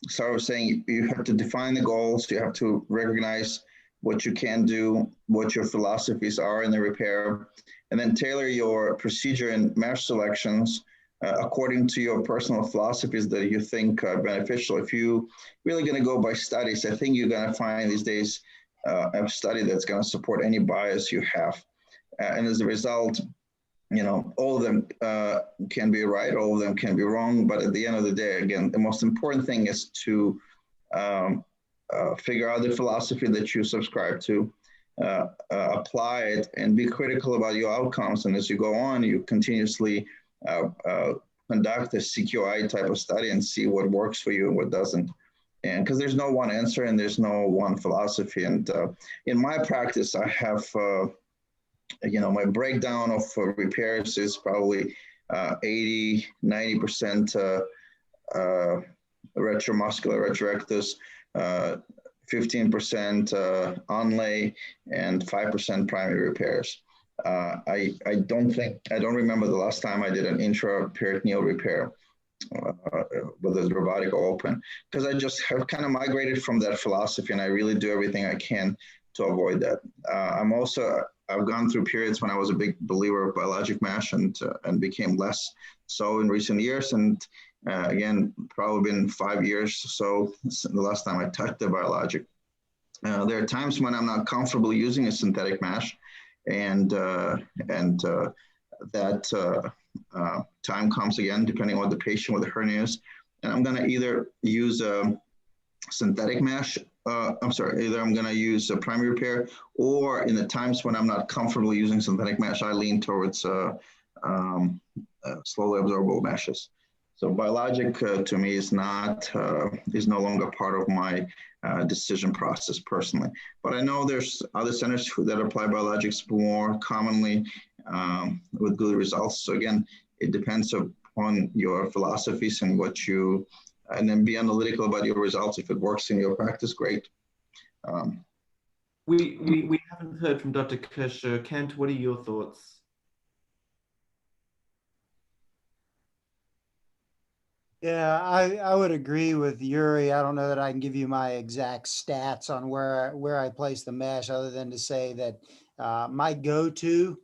start with saying you have to define the goals, you have to recognize what you can do, what your philosophies are in the repair, and then tailor your procedure and mesh selections according to your personal philosophies that you think are beneficial. If you really going to go by studies, I think you're going to find these days a study that's going to support any bias you have. And as a result, you know, all of them can be right, all of them can be wrong, but at the end of the day, again, the most important thing is to figure out the philosophy that you subscribe to, apply it, and be critical about your outcomes. And as you go on, you continuously conduct a CQI type of study and see what works for you and what doesn't. And because there's no one answer and there's no one philosophy. And in my practice, I have, you know, my breakdown of repairs is probably 80, 90% retromuscular, retrorectus, 15% onlay, and 5% primary repairs. I don't remember the last time I did an intraperitoneal repair, whether it's robotic or open, because I just have kind of migrated from that philosophy, and I really do everything I can to avoid that. I've gone through periods when I was a big believer of biologic mesh and became less so in recent years. And again, probably been 5 years or so since the last time I touched the biologic. There are times when I'm not comfortable using a synthetic mesh, and that time comes again, depending on the patient with the hernias. And I'm going to either use a synthetic mesh, either I'm going to use a primary repair, or in the times when I'm not comfortable using synthetic mesh, I lean towards slowly absorbable meshes. So biologic to me is no longer part of my decision process personally. But I know there's other centers that apply biologics more commonly with good results. So again, it depends upon your philosophies and and then be analytical about your results. If it works in your practice, great. We haven't heard from Dr. Kercher. Kent, what are your thoughts? Yeah, I would agree with Yuri. I don't know that I can give you my exact stats on where I place the mesh, other than to say that my go-to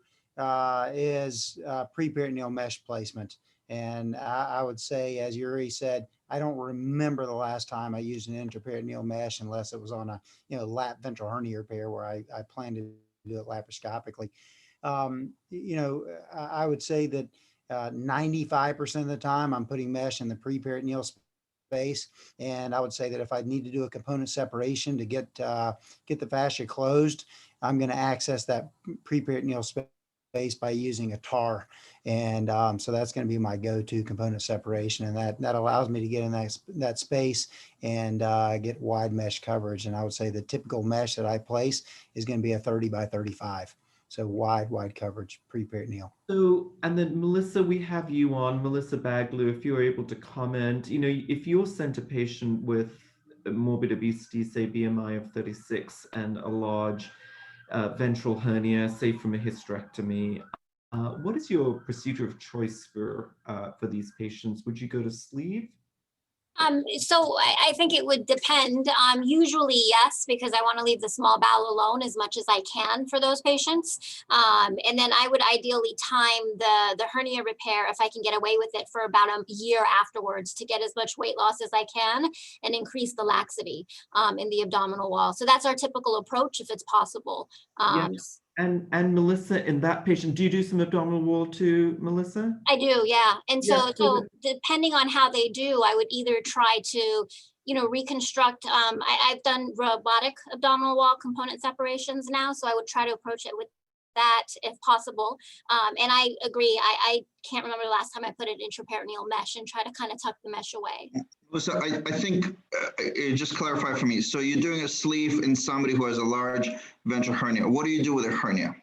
is preperitoneal mesh placement. And I would say, as Yuri said, I don't remember the last time I used an intraperitoneal mesh, unless it was on a lat ventral hernia repair where I planned to do it laparoscopically. I would say that 95% of the time I'm putting mesh in the preperitoneal space. And I would say that if I need to do a component separation to get the fascia closed, I'm going to access that preperitoneal space by using a tar. And so that's going to be my go-to component separation. And that allows me to get in that space and get wide mesh coverage. And I would say the typical mesh that I place is going to be a 30 by 35. So wide coverage, preperitoneal. So, and then Melissa, we have you on, Melissa Baglu, if you're able to comment, if you're sent a patient with morbid obesity, say BMI of 36 and a large ventral hernia, say from a hysterectomy, what is your procedure of choice for these patients? Would you go to sleeve? So I think it would depend. Usually, yes, because I want to leave the small bowel alone as much as I can for those patients. And then I would ideally time the hernia repair, if I can get away with it, for about a year afterwards, to get as much weight loss as I can and increase the laxity in the abdominal wall. So that's our typical approach, if it's possible. Yes. And Melissa, in that patient, do you do some abdominal wall too, Melissa? I do, yeah. And so depending on how they do, I would either try to, reconstruct. I've done robotic abdominal wall component separations now, so I would try to approach it with that if possible. And I agree, I can't remember the last time I put an intraperitoneal mesh and try to kind of tuck the mesh away. So I think, just clarify for me. So you're doing a sleeve in somebody who has a large ventral hernia. What do you do with a hernia?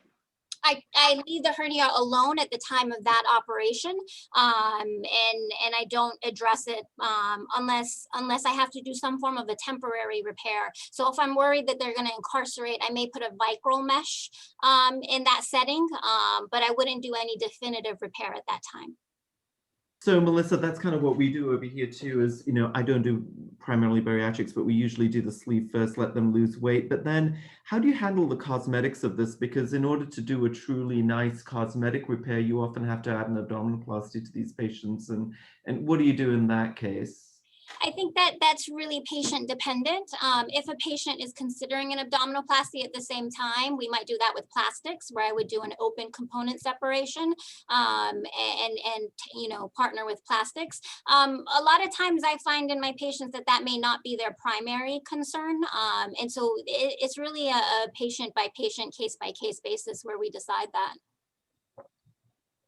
I leave the hernia alone at the time of that operation, and I don't address it unless I have to do some form of a temporary repair. So if I'm worried that they're going to incarcerate, I may put a vicral mesh in that setting, but I wouldn't do any definitive repair at that time. So Melissa, that's kind of what we do over here too, is, you know, I don't do primarily bariatrics, but we usually do the sleeve first, let them lose weight. But then how do you handle the cosmetics of this? Because in order to do a truly nice cosmetic repair, you often have to add an abdominoplasty to these patients. And what do you do in that case? I think that that's really patient dependent. If a patient is considering an abdominoplasty at the same time, we might do that with plastics, where I would do an open component separation and you know, partner with plastics. A lot of times I find in my patients that that may not be their primary concern. And so it's really a patient by patient, case by case basis where we decide that.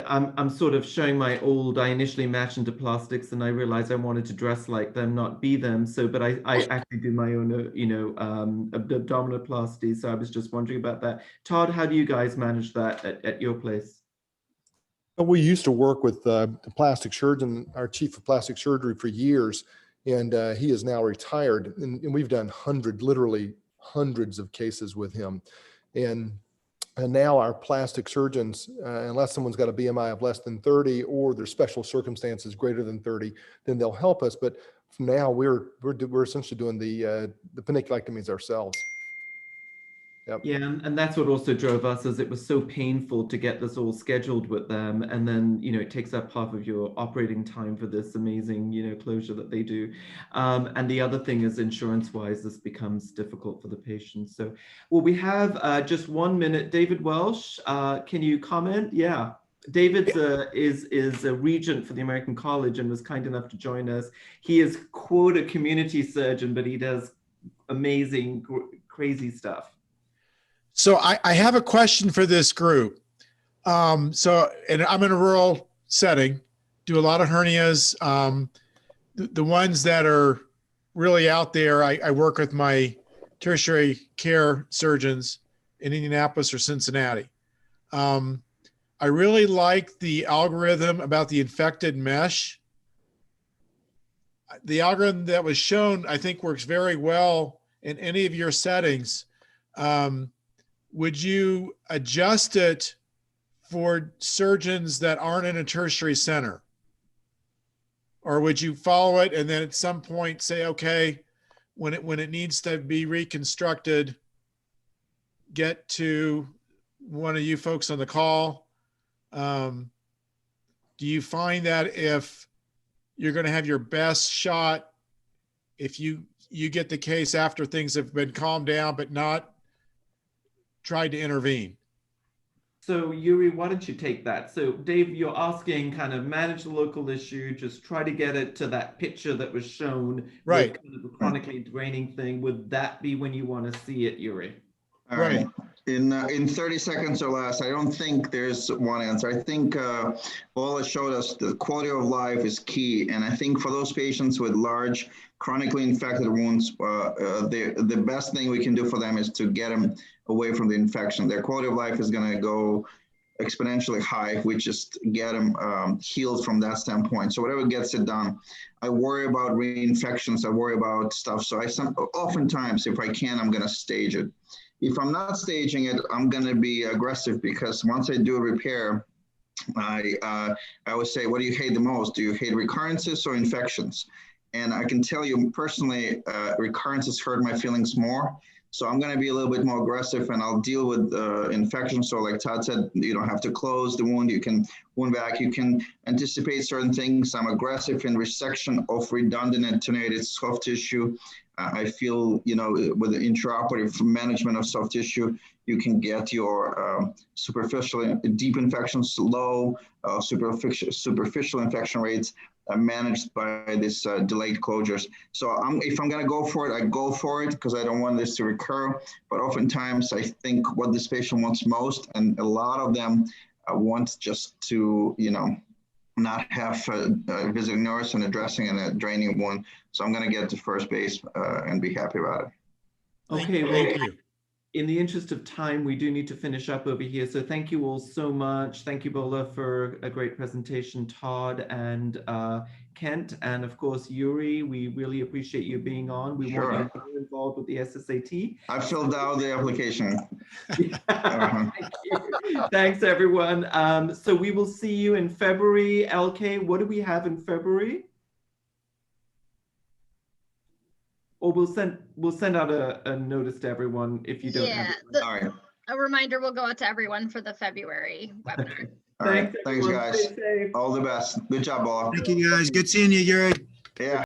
I'm sort of showing my old, I initially matched into plastics and I realized I wanted to dress like them, not be them. So, but I actually do my own, you know, abdominoplasty. So I was just wondering about that. Todd, how do you guys manage that at your place? We used to work with the plastic surgeon, our chief of plastic surgery for years, and he is now retired. And we've done literally hundreds of cases with him. And now our plastic surgeons, unless someone's got a BMI of less than 30 or there's special circumstances greater than 30, then they'll help us. But from now we're essentially doing the paniculectomies ourselves. Yep. Yeah, and that's what also drove us, as it was so painful to get this all scheduled with them, and then, you know, it takes up half of your operating time for this amazing, you know, closure that they do. And the other thing is, insurance-wise, this becomes difficult for the patient. So, well, we have just 1 minute. David Welsh, can you comment? Yeah. David is a regent for the American College and was kind enough to join us. He is, quote, a community surgeon, but he does amazing, crazy stuff. So I have a question for this group. And I'm in a rural setting, do a lot of hernias. The ones that are really out there, I work with my tertiary care surgeons in Indianapolis or Cincinnati. I really like the algorithm about the infected mesh. The algorithm that was shown, I think, works very well in any of your settings. Would you adjust it for surgeons that aren't in a tertiary center? Or would you follow it and then at some point say, okay, when it needs to be reconstructed, get to one of you folks on the call? Do you find that if you're going to have your best shot, if you get the case after things have been calmed down but not tried to intervene? So Yuri, why don't you take that? So Dave, you're asking kind of manage the local issue, just try to get it to that picture that was shown, right? Kind of the chronically draining thing. Would that be when you want to see it, Yuri? All right. In 30 seconds or less, I don't think there's one answer. I think Bola showed us the quality of life is key. And I think for those patients with large chronically infected wounds, the best thing we can do for them is to get them away from the infection. Their quality of life is going to go exponentially high if we just get them healed from that standpoint. So whatever gets it done. I worry about reinfections. I worry about stuff. So oftentimes, if I can, I'm going to stage it. If I'm not staging it, I'm going to be aggressive, because once I do a repair, I always say, what do you hate the most? Do you hate recurrences or infections? And I can tell you personally, recurrences hurt my feelings more. So I'm going to be a little bit more aggressive, and I'll deal with infections. So like Todd said, you don't have to close the wound. You can wound vac. You can anticipate certain things. I'm aggressive in resection of redundant and attenuated soft tissue. I feel, you know, with the intraoperative management of soft tissue, you can get your superficial deep infections low, superficial infection rates managed by this delayed closures. So if I'm going to go for it, I go for it, because I don't want this to recur. But oftentimes, I think what this patient wants most, and a lot of them want just to, you know, not have a visiting nurse and addressing and a draining one. So I'm going to get to first base and be happy about it. Okay, thank you. in the interest of time, we do need to finish up over here. So thank you all so much. Thank you, Bola, for a great presentation, Todd and Kent, and of course, Yuri. We really appreciate you being on. We want you more involved with the SSAT. I filled out the application. Thank you. Thanks, everyone. So we will see you in February. LK, what do we have in February? Or we'll send out a notice to everyone if you don't have it. All right. A reminder will go out to everyone for the February webinar. All right. Thanks, everyone. guys. Stay safe. All the best. Good job, Bola. Thank you, guys. Good seeing you, Yuri. Yeah.